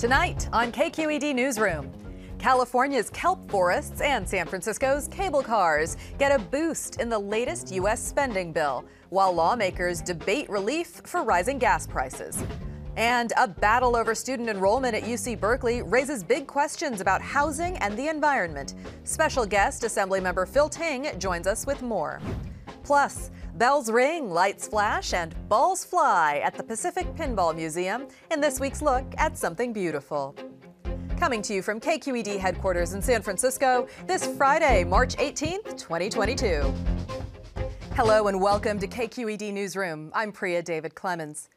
Tonight on KQED Newsroom, California's kelp forests and San Francisco's cable cars get a boost in the latest U.S. spending bill, while lawmakers debate relief for rising gas prices. And a battle over student enrollment at UC Berkeley raises big questions about housing and the environment. Special guest Assemblymember Phil Ting joins us with more. Plus, bells ring, lights flash, and balls fly at the Pacific Pinball Museum in this week's look at something beautiful. Coming to you from KQED headquarters in San Francisco, this Friday, March 18th, 2022. Hello and welcome to KQED Newsroom. I'm Priya David Clemens.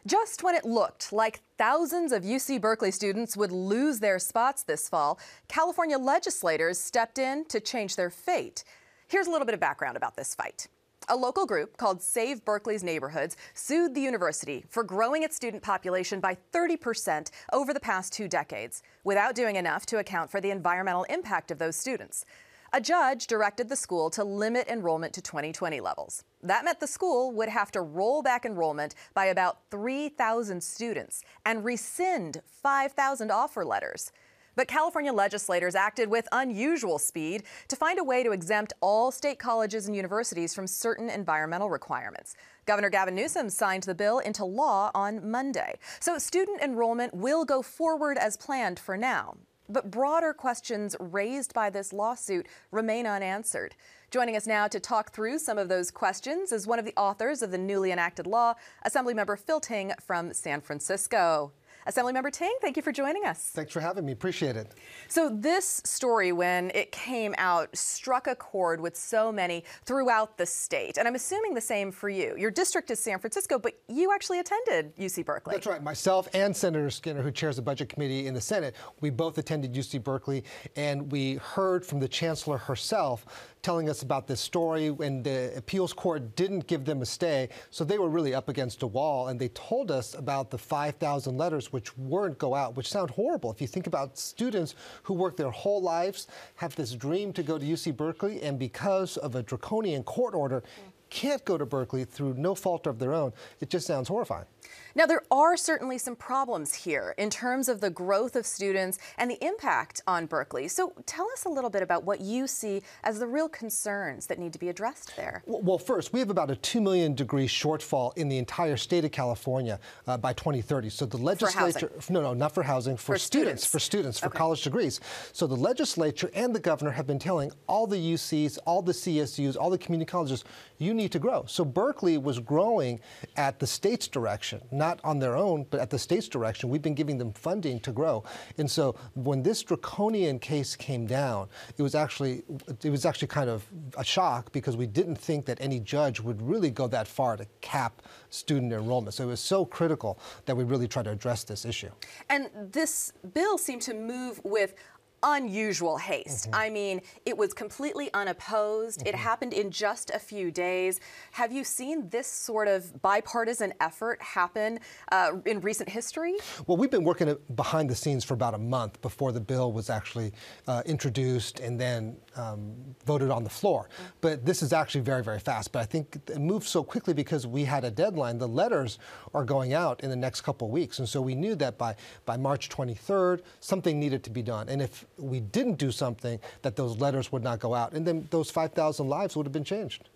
Just when it looked like thousands of UC Berkeley students would lose their spots this fall, California legislators stepped in to change their fate. Here's a little bit of background about this fight. A local group called Save Berkeley's Neighborhoods sued the university for growing its student population by 30% over the past 2 decades, without doing enough to account for the environmental impact of those students. A judge directed the school to limit enrollment to 2020 levels. That meant the school would have to roll back enrollment by about 3,000 students and rescind 5,000 offer letters. But California legislators acted with unusual speed to find a way to exempt all state colleges and universities from certain environmental requirements. Governor Gavin Newsom signed the bill into law on Monday. So student enrollment will go forward as planned for now. But broader questions raised by this lawsuit remain unanswered. Joining us now to talk through some of those questions is one of the authors of the newly enacted law, Assemblymember Phil Ting from San Francisco. Assemblymember Ting, thank you for joining us. Thanks for having me. Appreciate it. So this story, when it came out, struck a chord with so many throughout the state. And I'm assuming the same for you. Your district is San Francisco, but you actually attended UC Berkeley. That's right. Myself and Senator Skinner, who chairs the Budget Committee in the Senate, we both attended UC Berkeley, and we heard from the chancellor herself telling us about this story when the appeals court didn't give them a stay. So they were really up against a wall, and they told us about the 5,000 letters which weren't go out, which sound horrible. If you think about students who work their whole lives, have this dream to go to UC Berkeley, and because of a draconian court order, can't go to Berkeley through no fault of their own, it just sounds horrifying. Now, there are certainly some problems here in terms of the growth of students and the impact on Berkeley. So tell us a little bit about what you see as the real concerns that need to be addressed there. Well, first, we have about a 2 million degree shortfall in the entire state of California by 2030. So the legislature, no, not for housing, for students, for college degrees. So the legislature and the governor have been telling all the UCs, all the CSUs, all the community colleges, you need to grow. So Berkeley was growing at the state's direction, not on their own, but at the state's direction. We've been giving them funding to grow. And so when this draconian case came down, it was actually kind of a shock, because we didn't think that any judge would really go that far to cap student enrollment. So it was so critical that we really try to address this issue. And this bill seemed to move with unusual haste. I mean, it was completely unopposed. It happened in just a few days. Have you seen this sort of bipartisan effort happen in recent history? Well, we've been working behind the scenes for about a month before the bill was actually introduced and then voted on the floor. But this is actually very, very fast. But I think it moved so quickly because we had a deadline. The letters are going out in the next couple of weeks. And so we knew that by March 23rd, something needed to be done. And if we didn't do something, that those letters would not go out, and then those 5,000 lives would have been changed.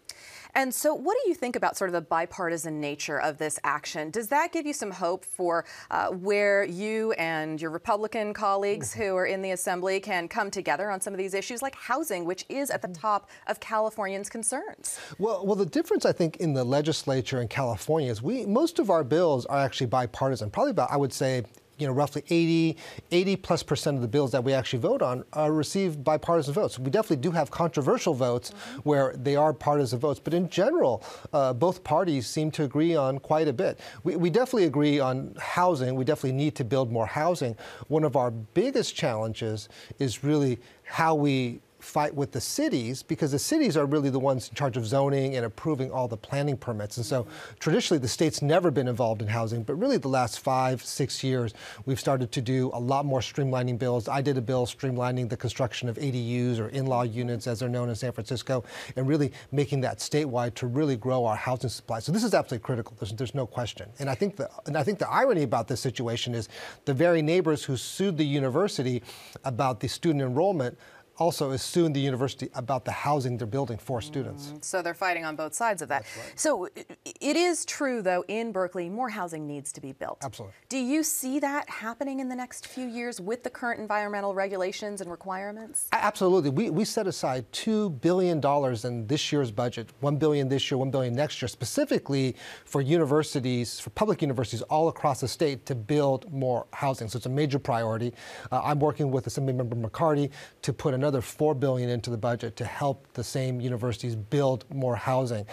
And so what do you think about sort of the bipartisan nature of this action? Does that give you some hope for where you and your Republican colleagues who are in the Assembly can come together on some of these issues, like housing, which is at the top of Californians' concerns? Well, the difference, I think, in the legislature in California is most of our bills are actually bipartisan. Probably about, I would say, roughly 80+% of the bills that we actually vote on receive bipartisan votes. We definitely do have controversial votes where they are partisan votes, but in general, both parties seem to agree on quite a bit. We definitely agree on housing. We definitely need to build more housing. One of our biggest challenges is really how we fight with the cities, because the cities are really the ones in charge of zoning and approving all the planning permits. And so traditionally the state's never been involved in housing, but really the last 5-6 years we've started to do a lot more streamlining bills. I did a bill streamlining the construction of ADUs, or in-law units as they're known in San Francisco, and really making that statewide to really grow our housing supply. So this is absolutely critical. There's no question. And I think the irony about this situation is the very neighbors who sued the university about the student enrollment also is suing the university about the housing they're building for students. So they're fighting on both sides of that. That's right. So it is true, though, in Berkeley, more housing needs to be built. Absolutely. Do you see that happening in the next few years with the current environmental regulations and requirements? Absolutely. We set aside $2 billion in this year's budget, $1 billion this year, $1 billion next year, specifically for universities, for public universities all across the state to build more housing. So it's a major priority. I'm working with Assemblymember McCarty to put another $4 billion into the budget to help the same universities build more housing.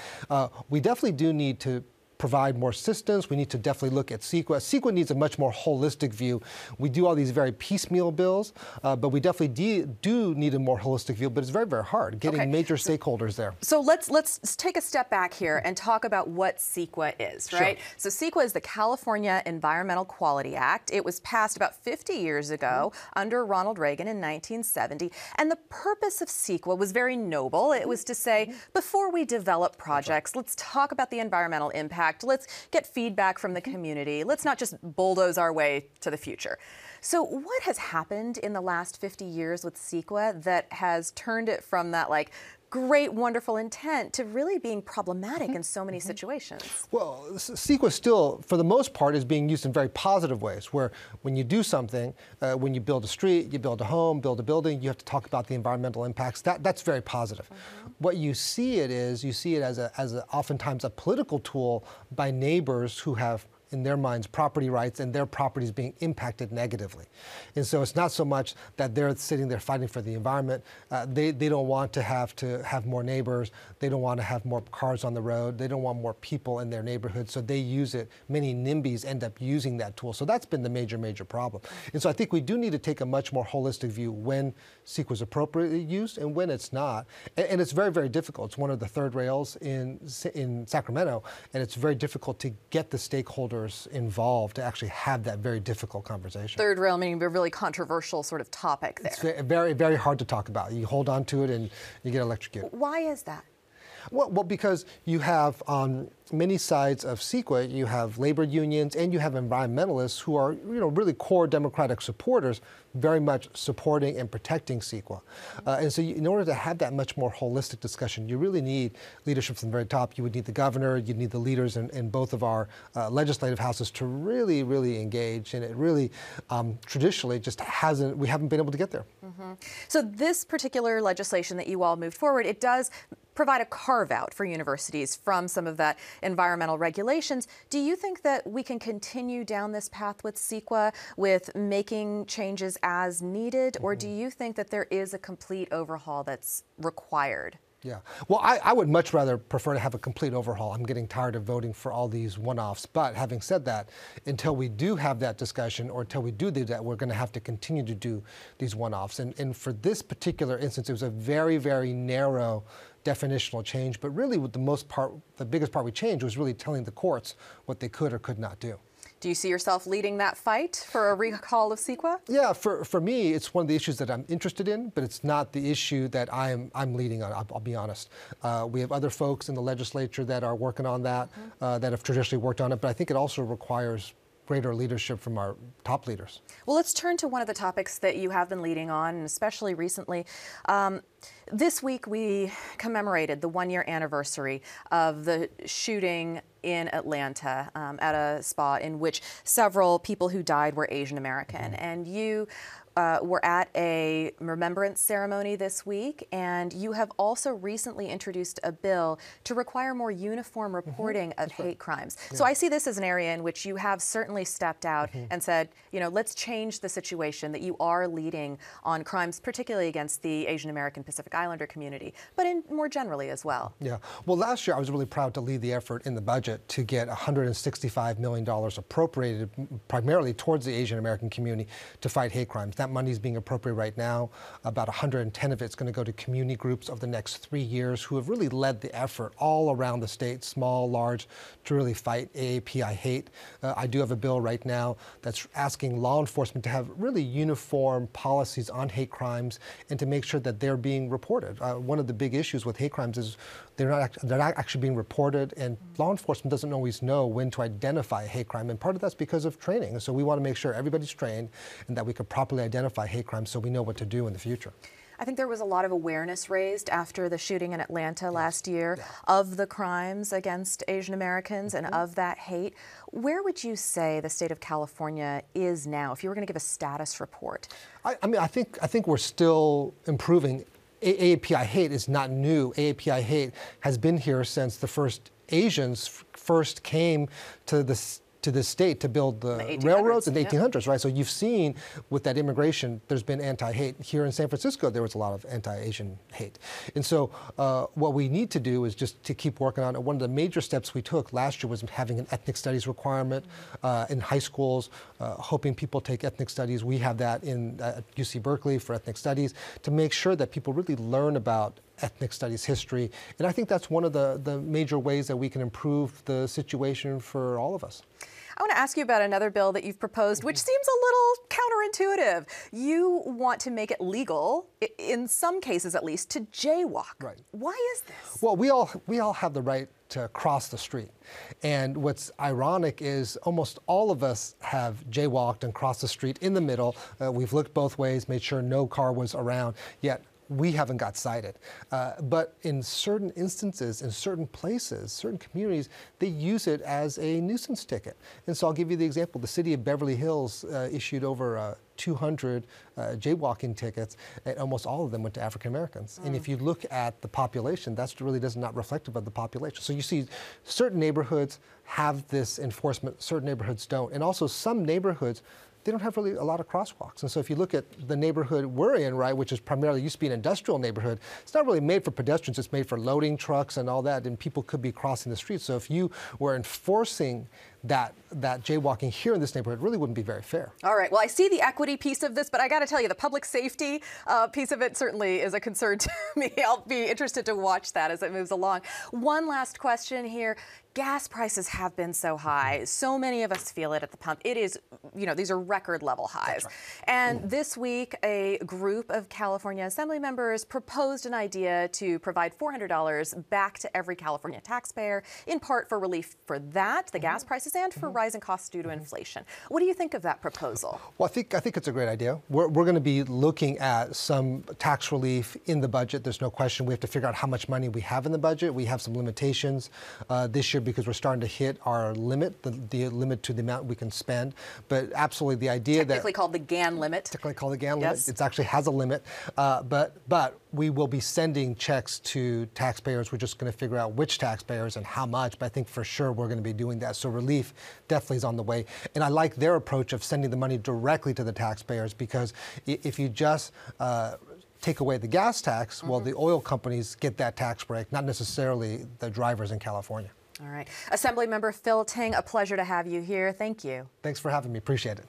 We definitely do need to provide more assistance. We need to definitely look at Sequa. Sequa needs a much more holistic view. We do all these very piecemeal bills, but we definitely do need a more holistic view, but it's very, very hard getting major stakeholders there. So let's take a step back here and talk about what Sequa is, right? Sure. So Sequa is the California Environmental Quality Act. It was passed about 50 years ago under Ronald Reagan in 1970. And the purpose of Sequa was very noble. It was to say, before we develop projects, let's talk about the environmental impact. Let's get feedback from the community. Let's not just bulldoze our way to the future. So what has happened in the last 50 years with Sequa that has turned it from that great, wonderful intent to really being problematic in so many situations? Well, Sequa still, for the most part, is being used in very positive ways, where when you do something, when you build a street, you build a home, build a building, you have to talk about the environmental impacts. That's very positive. What you see it as oftentimes a political tool by neighbors who have, in their minds, property rights and their properties being impacted negatively. And so it's not so much that they're sitting there fighting for the environment. They don't want to have more neighbors. They don't want to have more cars on the road. They don't want more people in their neighborhood. So they use it. Many NIMBYs end up using that tool. So that's been the major, major problem. And so I think we do need to take a much more holistic view when Sequa is appropriately used and when it's not. And it's very, very difficult. It's one of the third rails in Sacramento, and it's very difficult to get the stakeholders involved to actually have that very difficult conversation. Third rail meaning a really controversial sort of topic there. It's very, very hard to talk about. You hold on to it and you get electrocuted. Why is that? Well, because you have on many sides of Sequa, you have labor unions and you have environmentalists who are, really core Democratic supporters, very much supporting and protecting Sequa. And so in order to have that much more holistic discussion, you really need leadership from the very top. You would need the governor, you'd need the leaders in both of our legislative houses to really, really engage. And it really, traditionally, we haven't been able to get there. So this particular legislation that you all moved forward, it does provide a carve-out for universities from some of that environmental regulations. Do you think that we can continue down this path with Sequa, with making changes as needed, or do you think that there is a complete overhaul that's required? Yeah. Well, I would much rather prefer to have a complete overhaul. I'm getting tired of voting for all these one-offs. But having said that, until we do have that discussion or until we do that, we're going to have to continue to do these one-offs. And for this particular instance, it was a very, very narrow definitional change. But really, the biggest part we changed was really telling the courts what they could or could not do. Do you see yourself leading that fight for a recall of Sequa? Yeah, for me, it's one of the issues that I'm interested in, but it's not the issue that I'm leading on, I'll be honest. We have other folks in the legislature that are working on that, that have traditionally worked on it, but I think it also requires greater leadership from our top leaders. Well, let's turn to one of the topics that you have been leading on, and especially recently. This week, we commemorated the one-year anniversary of the shooting in Atlanta at a spa in which several people who died were Asian American. And you were at a remembrance ceremony this week, and you have also recently introduced a bill to require more uniform reporting of hate crimes. Yeah. So I see this as an area in which you have certainly stepped out and said, let's change the situation, that you are leading on crimes, particularly against the Asian American Pacific Islander community, but more generally as well. Yeah. Well, last year I was really proud to lead the effort in the budget to get $165 million appropriated primarily towards the Asian American community to fight hate crimes. That money is being appropriated right now. About 110 of it is going to go to community groups over the next 3 years who have really led the effort all around the state, small, large, to really fight AAPI hate. I do have a bill right now that's asking law enforcement to have really uniform policies on hate crimes and to make sure that they're being reported. One of the big issues with hate crimes is they're not actually being reported, and law enforcement doesn't always know when to identify a hate crime, and part of that's because of training. And so we want to make sure everybody's trained and that we could properly identify hate crimes so we know what to do in the future. I think there was a lot of awareness raised after the shooting in Atlanta last year of the crimes against Asian Americans and of that hate. Where would you say the state of California is now, if you were going to give a status report? I think we're still improving. AAPI hate is not new. AAPI hate has been here since the first Asians first came to this state to build the railroads in the 1800s, right? So you've seen with that immigration, there's been anti-hate. Here in San Francisco, there was a lot of anti-Asian hate. And so what we need to do is just to keep working on it. One of the major steps we took last year was having an ethnic studies requirement in high schools, hoping people take ethnic studies. We have that in UC Berkeley for ethnic studies to make sure that people really learn about ethnic studies history. And I think that's one of the major ways that we can improve the situation for all of us. I want to ask you about another bill that you've proposed, which seems a little counterintuitive. You want to make it legal, in some cases at least, to jaywalk. Right. Why is this? Well, we all have the right to cross the street. And what's ironic is almost all of us have jaywalked and crossed the street in the middle. We've looked both ways, made sure no car was around, yet we haven't got cited. But in certain instances, in certain places, certain communities, they use it as a nuisance ticket. And so I'll give you the example. The city of Beverly Hills issued over 200 jaywalking tickets, and almost all of them went to African Americans. And if you look at the population, that's really not reflective of the population. So you see certain neighborhoods have this enforcement, certain neighborhoods don't. And also some neighborhoods, they don't have really a lot of crosswalks. And so if you look at the neighborhood we're in, right, which is primarily used to be an industrial neighborhood, it's not really made for pedestrians, it's made for loading trucks and all that, and people could be crossing the street. So if you were enforcing that jaywalking here in this neighborhood, really wouldn't be very fair. All right, well, I see the equity piece of this, but I got to tell you, the public safety piece of it certainly is a concern to me. I'll be interested to watch that as it moves along. One last question here. Gas prices have been so high. So many of us feel it at the pump. It is, these are record level highs. Right. And this week, a group of California Assembly members proposed an idea to provide $400 back to every California taxpayer, in part for relief for that, the gas prices, and for rising costs due to inflation. What do you think of that proposal? Well, I think it's a great idea. We're going to be looking at some tax relief in the budget. There's no question. We have to figure out how much money we have in the budget. We have some limitations this year because we're starting to hit our limit, the limit to the amount we can spend. But absolutely the idea technically called the GAN limit. Technically called the GAN limit. It actually has a limit. But we will be sending checks to taxpayers. We're just going to figure out which taxpayers and how much. But I think for sure we're going to be doing that. So relief definitely is on the way. And I like their approach of sending the money directly to the taxpayers, because if you just take away the gas tax, well, the oil companies get that tax break, not necessarily the drivers in California. All right. Assemblymember Phil Ting, a pleasure to have you here. Thank you. Thanks for having me. Appreciate it.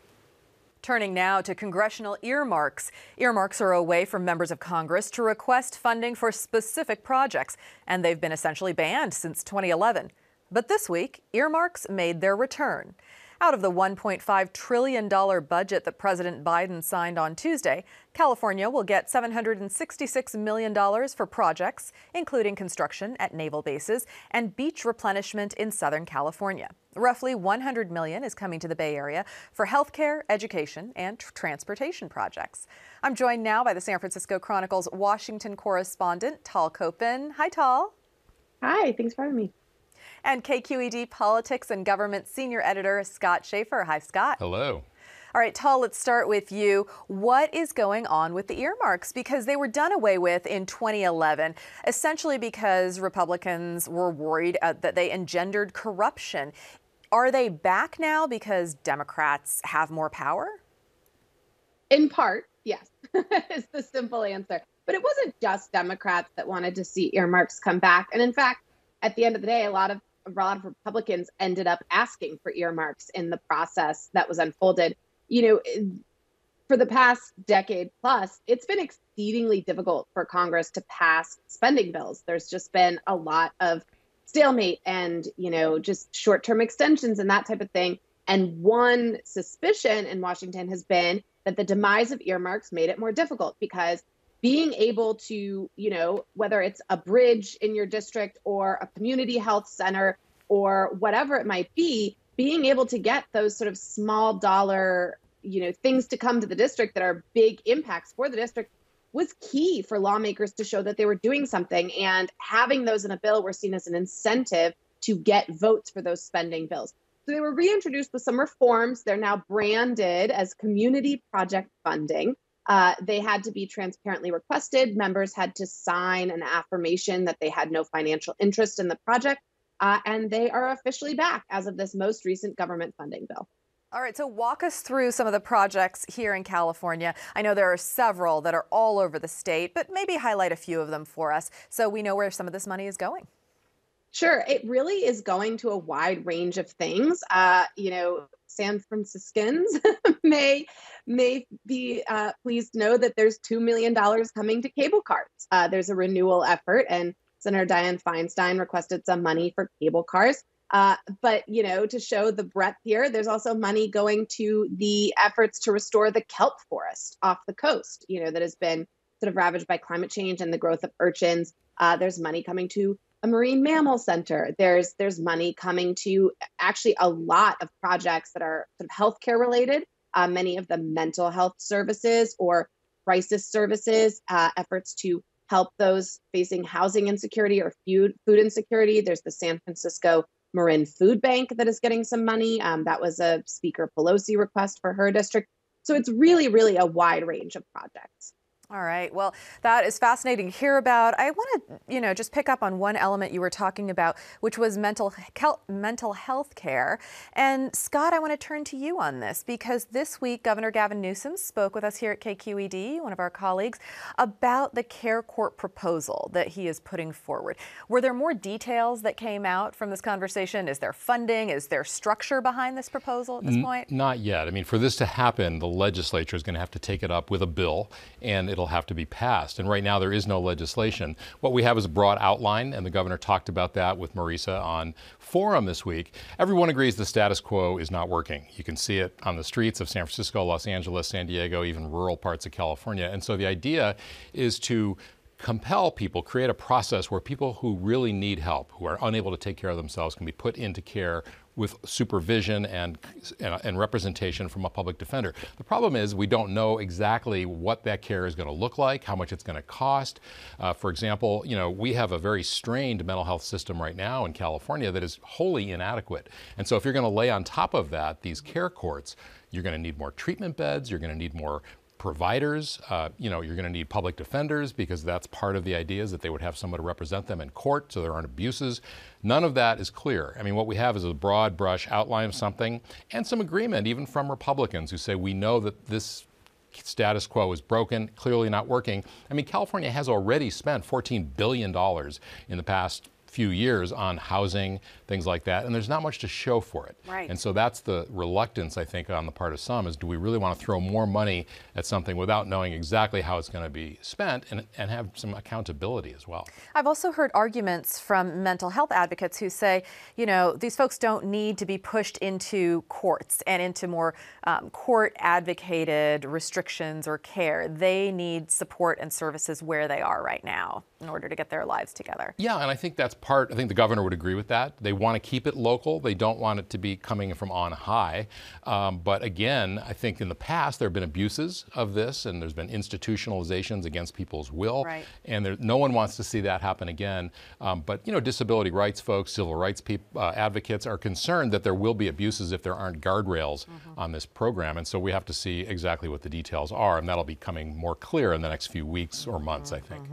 Turning now to congressional earmarks. Earmarks are a way for members of Congress to request funding for specific projects, and they've been essentially banned since 2011. But this week, earmarks made their return. Out of the $1.5 trillion budget that President Biden signed on Tuesday, California will get $766 million for projects, including construction at naval bases and beach replenishment in Southern California. Roughly $100 million is coming to the Bay Area for healthcare, education, and transportation projects. I'm joined now by the San Francisco Chronicle's Washington correspondent, Tal Kopin. Hi, Tal. Hi, thanks for having me. And KQED Politics and Government Senior Editor Scott Schaefer. Hi, Scott. Hello. All right, Tal, let's start with you. What is going on with the earmarks? Because they were done away with in 2011, essentially because Republicans were worried that they engendered corruption. Are they back now because Democrats have more power? In part, yes. is the simple answer. But it wasn't just Democrats that wanted to see earmarks come back. And in fact, at the end of the day, a lot of Republicans ended up asking for earmarks in the process that was unfolded. For the past decade plus, it's been exceedingly difficult for Congress to pass spending bills. There's just been a lot of stalemate and, just short-term extensions and that type of thing. And one suspicion in Washington has been that the demise of earmarks made it more difficult, because being able to, whether it's a bridge in your district or a community health center or whatever it might be, being able to get those sort of small dollar, things to come to the district that are big impacts for the district was key for lawmakers to show that they were doing something. And having those in a bill were seen as an incentive to get votes for those spending bills. So they were reintroduced with some reforms. They're now branded as community project funding. They had to be transparently requested. Members had to sign an affirmation that they had no financial interest in the project. And they are officially back as of this most recent government funding bill. All right, so walk us through some of the projects here in California. I know there are several that are all over the state, but maybe highlight a few of them for us so we know where some of this money is going. Sure. It really is going to a wide range of things. San Franciscans may be pleased to know that there's $2 million coming to cable cars. There's a renewal effort, and Senator Dianne Feinstein requested some money for cable cars. But, to show the breadth here, there's also money going to the efforts to restore the kelp forest off the coast, that has been sort of ravaged by climate change and the growth of urchins. There's money coming to a marine mammal center. There's money coming to actually a lot of projects that are sort of healthcare related, many of the mental health services or crisis services, efforts to help those facing housing insecurity or food insecurity. There's the San Francisco Marin Food Bank that is getting some money. That was a Speaker Pelosi request for her district. So it's really, really a wide range of projects. All right. Well, that is fascinating to hear about. I want to, just pick up on one element you were talking about, which was mental health care. And Scott, I want to turn to you on this, because this week, Governor Gavin Newsom spoke with us here at KQED, one of our colleagues, about the care court proposal that he is putting forward. Were there more details that came out from this conversation? Is there funding? Is there structure behind this proposal at this point? Not yet. I mean, for this to happen, the legislature is going to have to take it up with a bill, and it'll have to be passed. And right now there is no legislation. What we have is a broad outline, and the governor talked about that with Marisa on Forum this week. Everyone agrees the status quo is not working. You can see it on the streets of San Francisco, Los Angeles, San Diego, even rural parts of California. And so the idea is to compel people, create a process where people who really need help, who are unable to take care of themselves, can be put into care with supervision and representation from a public defender. The problem is we don't know exactly what that care is going to look like, how much it's going to cost. For example, we have a very strained mental health system right now in California that is wholly inadequate. And so if you're going to lay on top of that these care courts, you're going to need more treatment beds, you're going to need more providers, you're going to need public defenders, because that's part of the idea, is that they would have someone to represent them in court so there aren't abuses. None of that is clear. I mean, what we have is a broad brush outline of something, and some agreement even from Republicans who say we know that this status quo is broken, clearly not working. I mean, California has already spent $14 billion in the past few years on housing, things like that, and there's not much to show for it. Right. And so that's the reluctance, I think, on the part of some, is do we really want to throw more money at something without knowing exactly how it's going to be spent, and have some accountability as well. I've also heard arguments from mental health advocates who say, these folks don't need to be pushed into courts and into more court-advocated restrictions or care. They need support and services where they are right now in order to get their lives together. Yeah, and I think that's I think the governor would agree with that. They want to keep it local. They don't want it to be coming from on high. But again, I think in the past there have been abuses of this, and there's been institutionalizations against people's will. Right. And no one wants to see that happen again. But disability rights folks, civil rights advocates are concerned that there will be abuses if there aren't guardrails on this program. And so we have to see exactly what the details are, and that'll be coming more clear in the next few weeks or months, I think.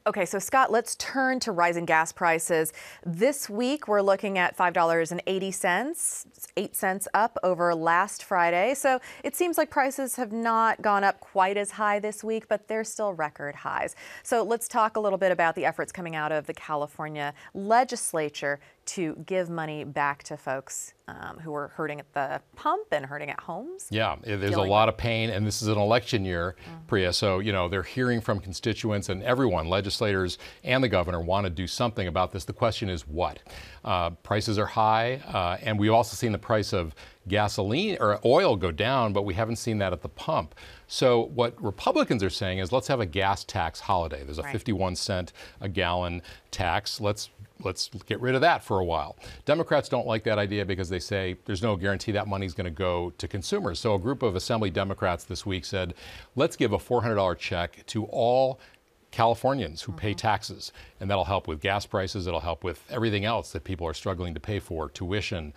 Okay, so Scott, let's turn to rising gas prices. This week, we're looking at $5.80, 8 cents up over last Friday. So it seems like prices have not gone up quite as high this week, but they're still record highs. So let's talk a little bit about the efforts coming out of the California legislature to give money back to folks who are hurting at the pump and hurting at homes. Yeah, there's a lot of pain, and this is an election year, Priya, so, they're hearing from constituents, and everyone, legislators and the governor, want to do something about this. The question is what? Prices are high, and we've also seen the price of gasoline or oil go down, but we haven't seen that at the pump. So what Republicans are saying is, let's have a gas tax holiday. There's a 51 cent a gallon tax. Let's get rid of that for a while. Democrats don't like that idea because they say there's no guarantee that money's going to go to consumers. So a group of Assembly Democrats this week said, let's give a $400 check to all Californians who pay taxes, and that'll help with gas prices. It'll help with everything else that people are struggling to pay for, tuition,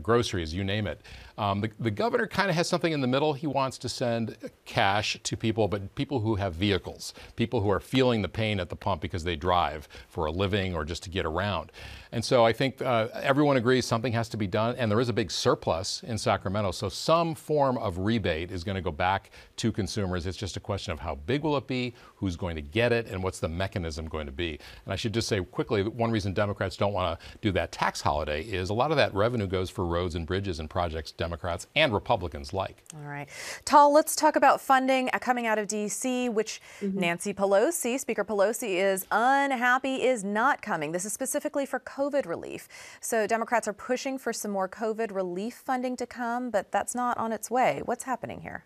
groceries, you name it. The governor kind of has something in the middle. He wants to send cash to people, but people who have vehicles, people who are feeling the pain at the pump because they drive for a living or just to get around. And so I think everyone agrees something has to be done, and there is a big surplus in Sacramento, so some form of rebate is going to go back to consumers. It's just a question of how big will it be, who's going to get it, and what's the mechanism going to be. And I should just say quickly, one reason Democrats don't want to do that tax holiday is a lot of that revenue goes for roads and bridges and projects Democrats and Republicans like. All right. Tal, let's talk about funding coming out of D.C., which Nancy Pelosi, Speaker Pelosi, is unhappy is not coming. This is specifically for COVID relief. So Democrats are pushing for some more COVID relief funding to come, but that's not on its way. What's happening here?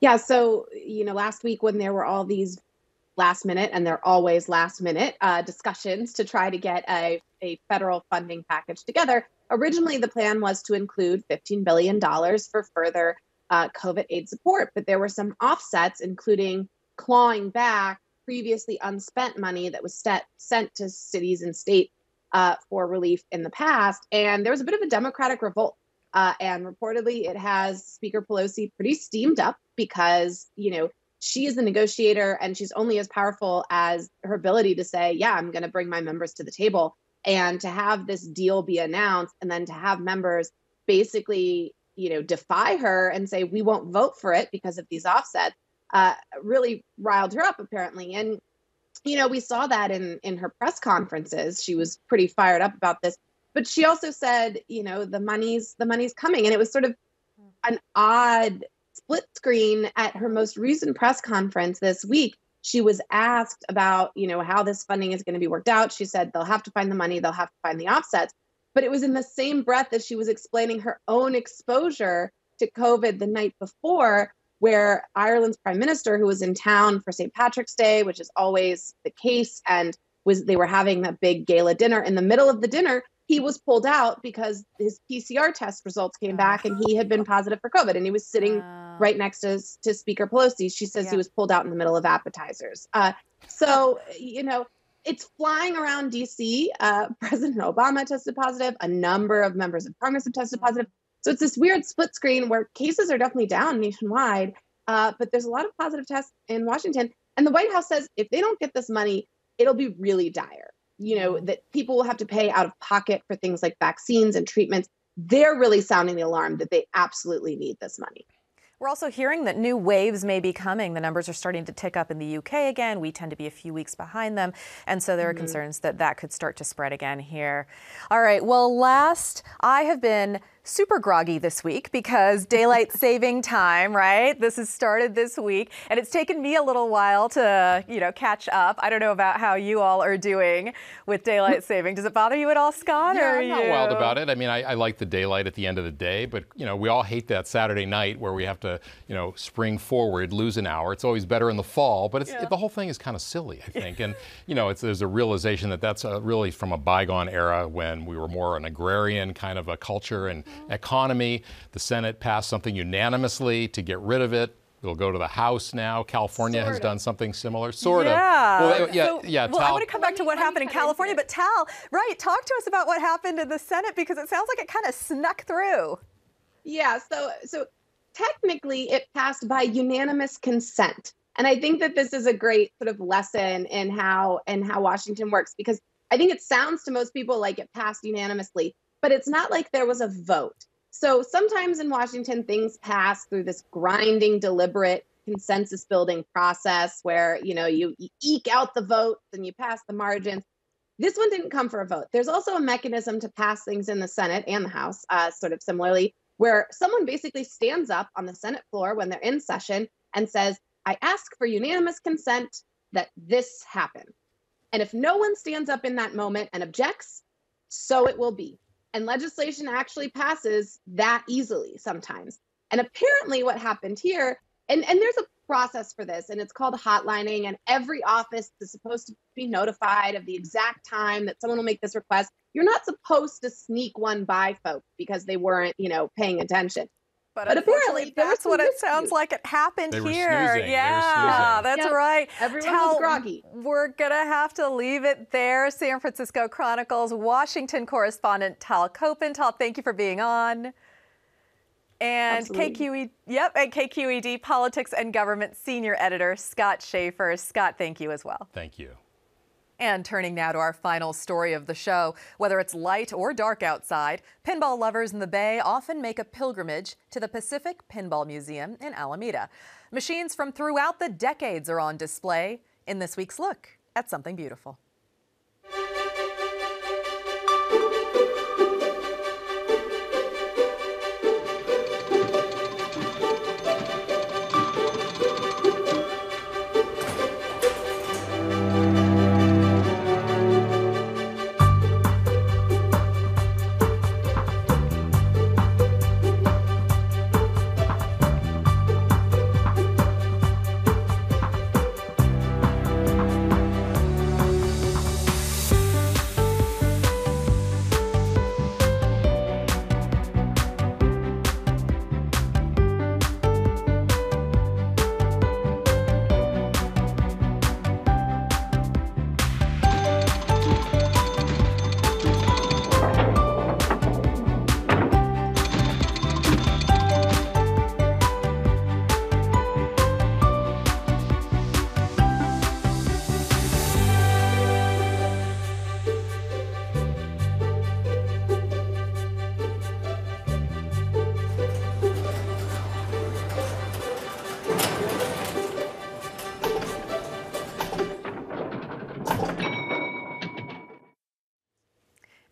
Yeah, so, last week when there were all these last minute, and they're always last minute, discussions to try to get a federal funding package together, originally the plan was to include $15 billion for further COVID aid support, but there were some offsets, including clawing back previously unspent money that was sent to cities and states for relief in the past. And there was a bit of a Democratic revolt. And reportedly, it has Speaker Pelosi pretty steamed up because, she is the negotiator and she's only as powerful as her ability to say, yeah, I'm going to bring my members to the table. And to have this deal be announced and then to have members basically, defy her and say, we won't vote for it because of these offsets, really riled her up, apparently. And, we saw that in her press conferences. She was pretty fired up about this. But she also said, the money's coming. And it was sort of an odd split screen at her most recent press conference this week. She was asked about, how this funding is going to be worked out. She said they'll have to find the money, they'll have to find the offsets. But it was in the same breath that she was explaining her own exposure to COVID the night before, where Ireland's prime minister, who was in town for St. Patrick's Day, which is always the case, and they were having that big gala dinner. In the middle of the dinner, he was pulled out because his PCR test results came back and he had been positive for COVID. And he was sitting right next to Speaker Pelosi. She says he was pulled out in the middle of appetizers. So, it's flying around D.C. President Obama tested positive. A number of members of Congress have tested positive. So it's this weird split screen where cases are definitely down nationwide. But there's a lot of positive tests in Washington. And the White House says if they don't get this money, it'll be really dire. That people will have to pay out of pocket for things like vaccines and treatments. They're really sounding the alarm that they absolutely need this money. We're also hearing that new waves may be coming. The numbers are starting to tick up in the UK again. We tend to be a few weeks behind them. And so there are concerns that that could start to spread again here. All right. Well, I have been super groggy this week because daylight saving time, right? This has started this week and it's taken me a little while to, catch up. I don't know about how you all are doing with daylight saving. Does it bother you at all, Scott? Yeah, or I'm not wild about it. I mean, I like the daylight at the end of the day, but, we all hate that Saturday night where we have to, spring forward, lose an hour. It's always better in the fall, but the whole thing is kind of silly, I think. And, there's a realization that that's really from a bygone era when we were more an agrarian kind of a culture and economy. The Senate passed something unanimously to get rid of it. It'll go to the House now. California has done something similar, sort of. Well, Tal, I want to come back to what happened in California, but Tal, talk to us about what happened in the Senate because it sounds like it kind of snuck through. Yeah, so technically it passed by unanimous consent. And I think that this is a great sort of lesson in how Washington works, because I think it sounds to most people like it passed unanimously, but it's not like there was a vote. So sometimes in Washington, things pass through this grinding, deliberate consensus building process where, you eke out the votes and you pass the margins. This one didn't come for a vote. There's also a mechanism to pass things in the Senate and the House, sort of similarly, where someone basically stands up on the Senate floor when they're in session and says, I ask for unanimous consent that this happen. And if no one stands up in that moment and objects, so it will be. And legislation actually passes that easily sometimes. And apparently what happened here, and there's a process for this, and it's called hotlining, and every office is supposed to be notified of the exact time that someone will make this request. You're not supposed to sneak one by folks because they weren't, paying attention. But apparently that's what it sounds like it happened here. Snoozing. Yeah, that's right. Everyone was groggy. We're going to have to leave it there. San Francisco Chronicle's Washington correspondent Tal Kopin. Tal, thank you for being on. And KQED Politics and Government Senior Editor Scott Schaefer. Scott, thank you as well. Thank you. And turning now to our final story of the show. Whether it's light or dark outside, pinball lovers in the Bay often make a pilgrimage to the Pacific Pinball Museum in Alameda. Machines from throughout the decades are on display in this week's look at something beautiful.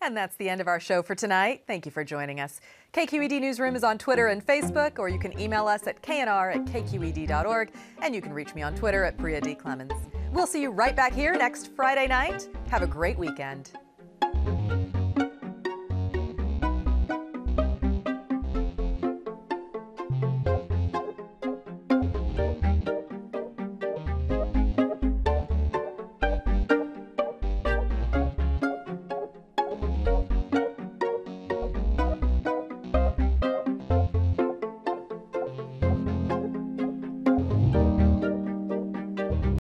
And that's the end of our show for tonight. Thank you for joining us. KQED Newsroom is on Twitter and Facebook, or you can email us at knr@kqed.org, and you can reach me on Twitter at Priya D. Clemens. We'll see you right back here next Friday night. Have a great weekend.